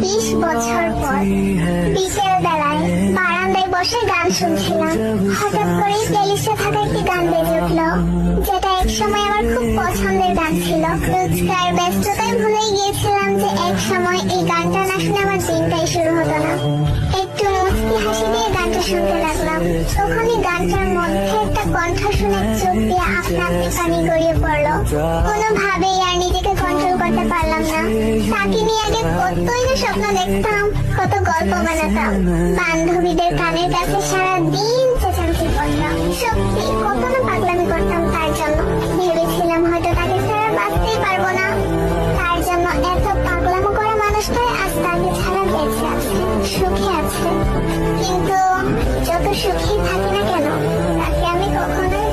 20 বছর পর বিকেল বেলায় বারান্দায় বসে গান শুনছিলাম। হঠাৎ করে প্লেলিস্টে থাকা একটি গান বেজে উঠলো, যেটা এক সময় আমার খুব পছন্দের গান ছিল। রোজকার ব্যস্ততায় ভুলেই গিয়েছিলাম যে এক সময় এই গানটা না শুনে আমার দিনটাই শুরু হতো না। একটু মুচকি হাসি দিয়ে গানটা শুনতে লাগলাম। তখনই গানটার মধ্যে একটা কণ্ঠ শুনে চোখ দিয়ে আপনা আপনি পানি গড়িয়ে পড়লো। কোনোভাবেই আর নিজেকে কন্ট্রোল করতে পারলাম না। তাকে নিয়ে আগে কতই না স্বপ্ন দেখতাম, কত গল্প বানাতাম, বান্ধবীদের কানের কাছে সারাদিন চেঁচামেচি করতাম। সত্যি কত না পাগলামি করতাম তার জন্য। ভেবেছিলাম হয়তো তাকে ছাড়া বাঁচতেই পারবো না। তার জন্য এত পাগলামো করা মানুষটাই আজ তাকে ছাড়া বেঁচে আছে, সুখে আছে। কিন্তু যত সুখী থাকি না কেন, তাকে আমি কখনোই